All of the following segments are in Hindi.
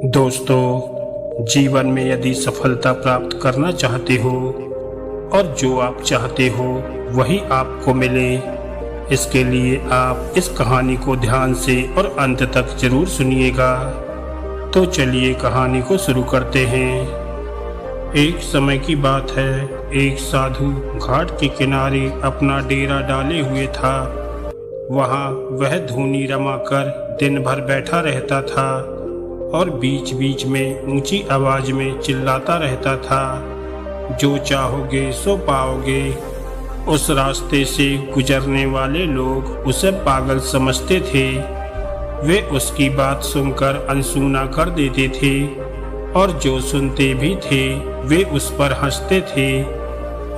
दोस्तों, जीवन में यदि सफलता प्राप्त करना चाहते हो और जो आप चाहते हो वही आपको मिले, इसके लिए आप इस कहानी को ध्यान से और अंत तक जरूर सुनिएगा। तो चलिए कहानी को शुरू करते हैं। एक समय की बात है, एक साधु घाट के किनारे अपना डेरा डाले हुए था। वहाँ वह धूनी रमाकर दिन भर बैठा रहता था और बीच बीच में ऊंची आवाज में चिल्लाता रहता था, जो चाहोगे सो पाओगे। उस रास्ते से गुजरने वाले लोग उसे पागल समझते थे। वे उसकी बात सुनकर अनसुना कर देते थे और जो सुनते भी थे वे उस पर हंसते थे।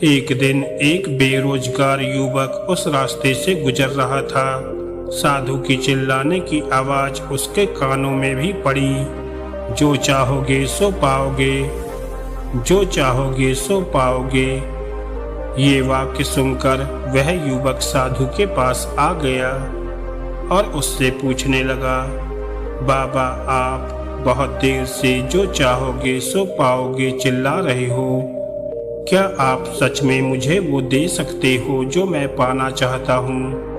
एक दिन एक बेरोजगार युवक उस रास्ते से गुजर रहा था। साधु की चिल्लाने की आवाज उसके कानों में भी पड़ी, जो चाहोगे सो पाओगे, जो चाहोगे सो पाओगे। ये वाक्य सुनकर वह युवक साधु के पास आ गया और उससे पूछने लगा, बाबा, आप बहुत देर से जो चाहोगे सो पाओगे चिल्ला रहे हो। क्या आप सच में मुझे वो दे सकते हो जो मैं पाना चाहता हूँ?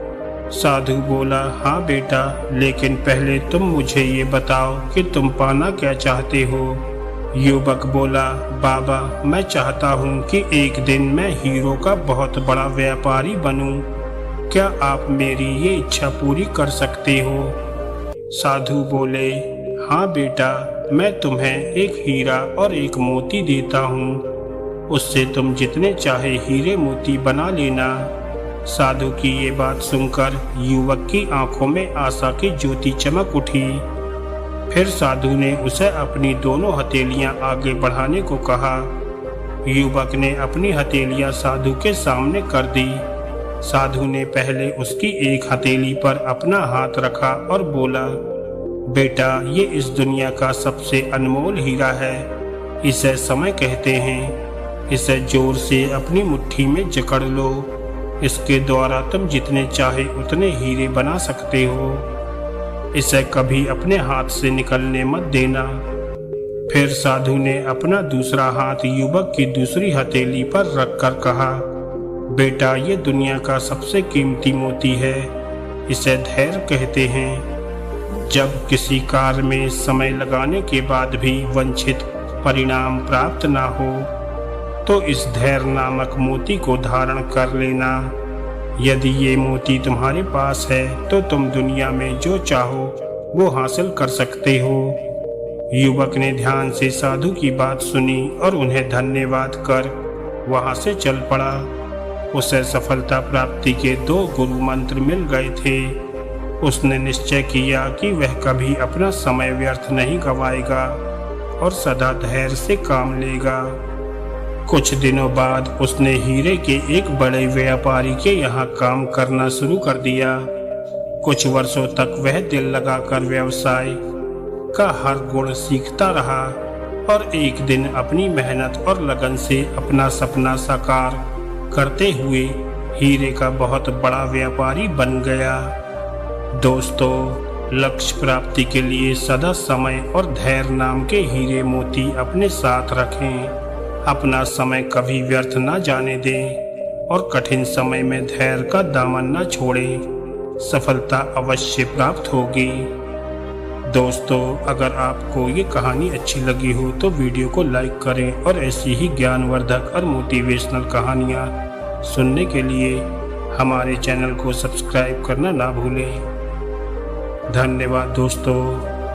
साधु बोला, हाँ बेटा, लेकिन पहले तुम मुझे ये बताओ कि तुम पाना क्या चाहते हो। युवक बोला, बाबा, मैं चाहता हूँ कि एक दिन मैं हीरो का बहुत बड़ा व्यापारी बनूं। क्या आप मेरी ये इच्छा पूरी कर सकते हो? साधु बोले, हाँ बेटा, मैं तुम्हें एक हीरा और एक मोती देता हूँ। उससे तुम जितने चाहे हीरे मोती बना लेना। साधु की ये बात सुनकर युवक की आंखों में आशा की ज्योति चमक उठी। फिर साधु ने उसे अपनी दोनों हथेलियां आगे बढ़ाने को कहा। युवक ने अपनी हथेलियां साधु के सामने कर दी। साधु ने पहले उसकी एक हथेली पर अपना हाथ रखा और बोला, बेटा, ये इस दुनिया का सबसे अनमोल हीरा है। इसे समय कहते हैं। इसे जोर से अपनी मुट्ठी में जकड़ लो। इसके द्वारा तुम जितने चाहे उतने हीरे बना सकते हो। इसे कभी अपने हाथ से निकलने मत देना। फिर साधु ने अपना दूसरा हाथ युवक की दूसरी हथेली पर रखकर कहा, बेटा, ये दुनिया का सबसे कीमती मोती है। इसे धैर्य कहते हैं। जब किसी कार्य में समय लगाने के बाद भी वांछित परिणाम प्राप्त ना हो तो इस धैर्य नामक मोती को धारण कर लेना। यदि ये मोती तुम्हारे पास है तो तुम दुनिया में जो चाहो वो हासिल कर सकते हो। युवक ने ध्यान से साधु की बात सुनी और उन्हें धन्यवाद कर वहां से चल पड़ा। उसे सफलता प्राप्ति के 2 गुरु मंत्र मिल गए थे। उसने निश्चय किया कि वह कभी अपना समय व्यर्थ नहीं गवाएगा और सदा धैर्य से काम लेगा। कुछ दिनों बाद उसने हीरे के एक बड़े व्यापारी के यहाँ काम करना शुरू कर दिया। कुछ वर्षों तक वह दिल लगाकर व्यवसाय का हर गुण सीखता रहा और एक दिन अपनी मेहनत और लगन से अपना सपना साकार करते हुए हीरे का बहुत बड़ा व्यापारी बन गया। दोस्तों, लक्ष्य प्राप्ति के लिए सदा समय और धैर्य नाम के हीरे मोती अपने साथ रखें। अपना समय कभी व्यर्थ न जाने दें और कठिन समय में धैर्य का दामन न छोड़ें। सफलता अवश्य प्राप्त होगी। दोस्तों, अगर आपको ये कहानी अच्छी लगी हो तो वीडियो को लाइक करें और ऐसी ही ज्ञानवर्धक और मोटिवेशनल कहानियाँ सुनने के लिए हमारे चैनल को सब्सक्राइब करना ना भूलें। धन्यवाद दोस्तों।